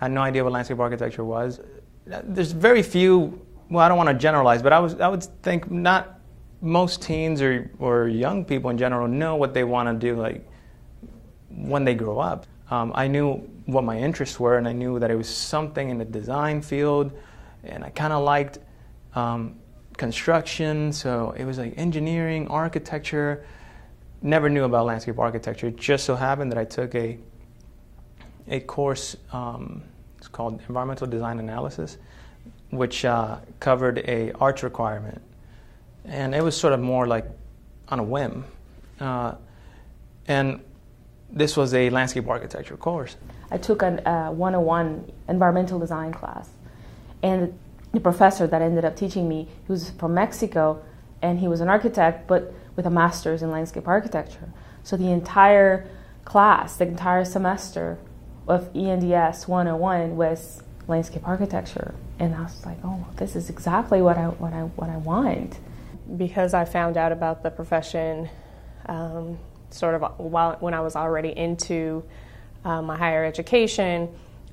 had no idea what landscape architecture was. There's very few, well, I don't want to generalize, but I would think not most teens or young people in general know what they want to do like when they grow up. I knew what my interests were, and I knew that it was something in the design field, and I kind of liked construction, so it was like engineering, architecture. Never knew about landscape architecture. It just so happened that I took a course, it's called Environmental Design Analysis, which covered a arts requirement. And it was sort of more like on a whim. And this was a landscape architecture course. I took a 101 environmental design class. And the professor that ended up teaching me, he was from Mexico, and he was an architect, but with a master's in landscape architecture. So the entire class, the entire semester of ENDS 101 was landscape architecture. And I was like, oh, this is exactly what I want. Because I found out about the profession sort of when I was already into my higher education,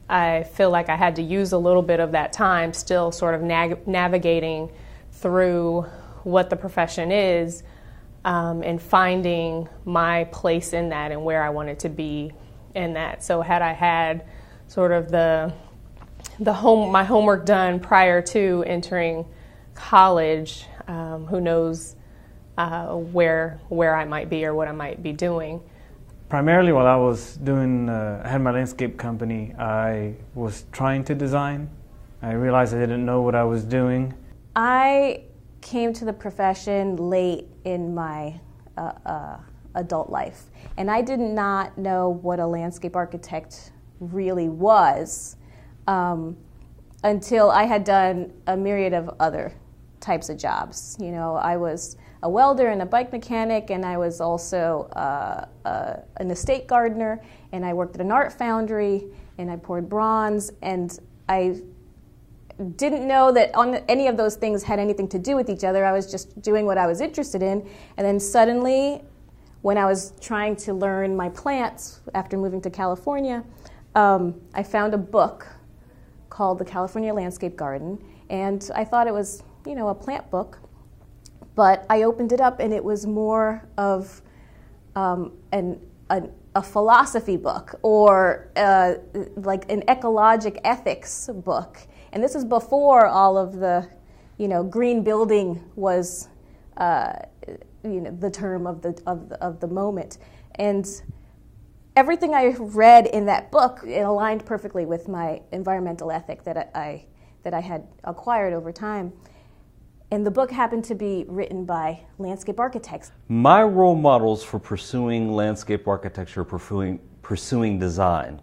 I feel like I had to use a little bit of that time still sort of navigating through what the profession is and finding my place in that and where I wanted to be in that. So had I had sort of my homework done prior to entering college, who knows where I might be or what I might be doing. Primarily while I was I had my landscape company, I was trying to design. I realized I didn't know what I was doing. I came to the profession late in my adult life, and I did not know what a landscape architect really was until I had done a myriad of other types of jobs. You know, I was a welder and a bike mechanic, and I was also an estate gardener, and I worked at an art foundry, and I poured bronze, and I didn't know that any of those things had anything to do with each other. I was just doing what I was interested in, and then suddenly, when I was trying to learn my plants after moving to California, I found a book called The California Landscape Garden, and I thought it was, you know, a plant book. But I opened it up, and it was more of a philosophy book or like an ecologic ethics book. And this is before all of the, you know, green building was, you know, the term of the moment. And everything I read in that book, it aligned perfectly with my environmental ethic that I had acquired over time. And the book happened to be written by landscape architects. My role models for pursuing landscape architecture, pursuing design,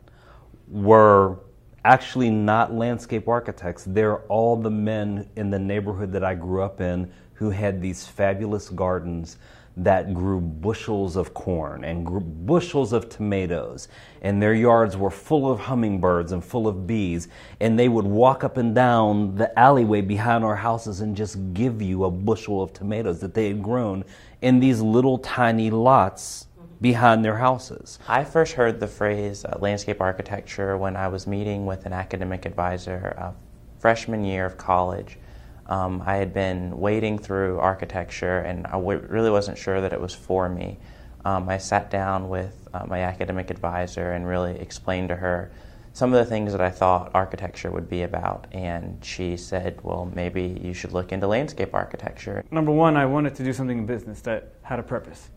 were actually not landscape architects. They're all the men in the neighborhood that I grew up in who had these fabulous gardens that grew bushels of corn and grew bushels of tomatoes, and their yards were full of hummingbirds and full of bees, and they would walk up and down the alleyway behind our houses and just give you a bushel of tomatoes that they had grown in these little tiny lots behind their houses. I first heard the phrase landscape architecture when I was meeting with an academic advisor freshman year of college. I had been wading through architecture, and I really wasn't sure that it was for me. I sat down with my academic advisor and really explained to her some of the things that I thought architecture would be about, and she said, well, maybe you should look into landscape architecture. Number one, I wanted to do something in business that had a purpose.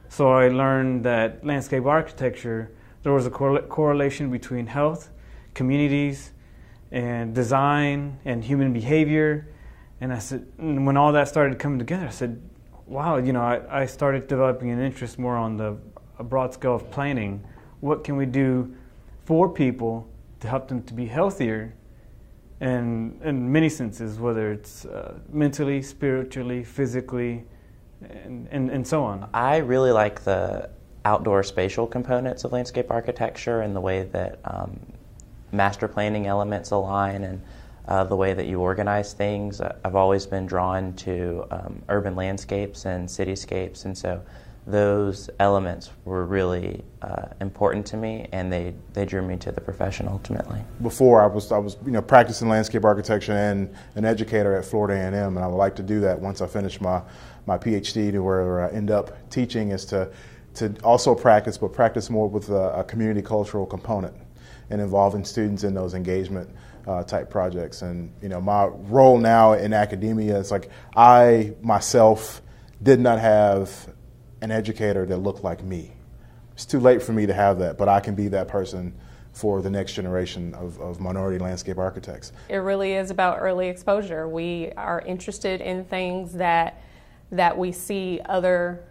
So I learned that landscape architecture, there was a correlation between health, communities, and design, and human behavior. And I said, when all that started coming together, I said, wow, you know, I started developing an interest more on a broad scale of planning. What can we do for people to help them to be healthier in many senses, whether it's mentally, spiritually, physically, and so on. I really like the outdoor spatial components of landscape architecture and the way that master planning elements align and the way that you organize things. I've always been drawn to urban landscapes and cityscapes, and so those elements were really important to me, and they drew me to the profession ultimately. Before I was practicing landscape architecture and an educator at Florida A&M, and I would like to do that once I finish my PhD, to where I end up teaching, is to also practice, but practice more with a community cultural component and involving students in those engagement type projects. And my role now in academia is like, I myself did not have an educator that looked like me. It's too late for me to have that, but I can be that person for the next generation of minority landscape architects. It really is about early exposure. We are interested in things that we see other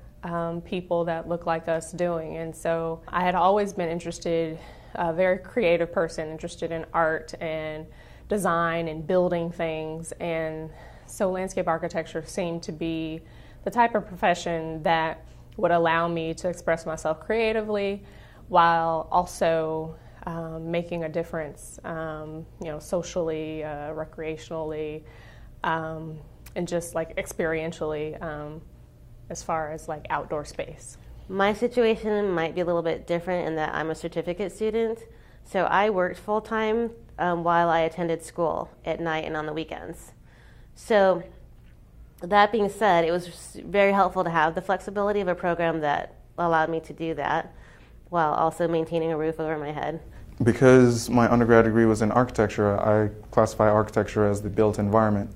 people that look like us doing. And so I had always been interested, a very creative person, interested in art and design and building things. And so landscape architecture seemed to be the type of profession that would allow me to express myself creatively while also making a difference, socially, recreationally, and just like experientially, as far as like outdoor space. My situation might be a little bit different in that I'm a certificate student, so I worked full-time while I attended school at night and on the weekends. So that being said, it was very helpful to have the flexibility of a program that allowed me to do that while also maintaining a roof over my head. Because my undergrad degree was in architecture, I classify architecture as the built environment.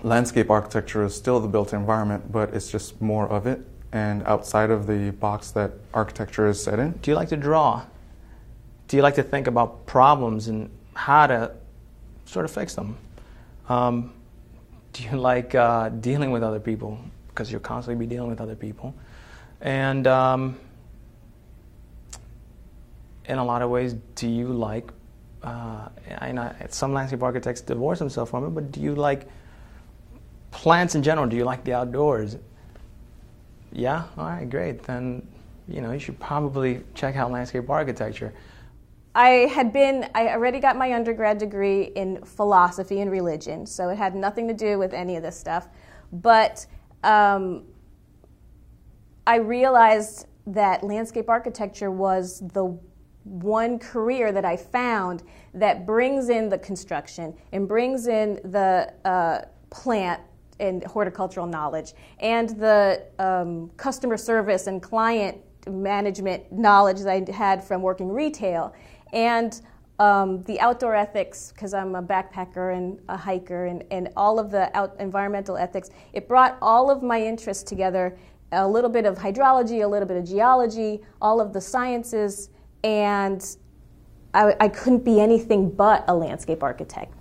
Landscape architecture is still the built environment, but it's just more of it and outside of the box that architecture is set in. Do you like to draw? Do you like to think about problems and how to sort of fix them? Do you like dealing with other people? Because you'll constantly be dealing with other people. And in a lot of ways, do you like, some landscape architects divorce themselves from it, but do you like plants in general? Do you like the outdoors? Yeah? All right, great. Then, you should probably check out landscape architecture. I already got my undergrad degree in philosophy and religion, so it had nothing to do with any of this stuff. But I realized that landscape architecture was the one career that I found that brings in the construction and brings in the plant and horticultural knowledge and the customer service and client management knowledge that I had from working retail. And the outdoor ethics, because I'm a backpacker and a hiker, and all of the environmental ethics, it brought all of my interests together, a little bit of hydrology, a little bit of geology, all of the sciences, and I couldn't be anything but a landscape architect.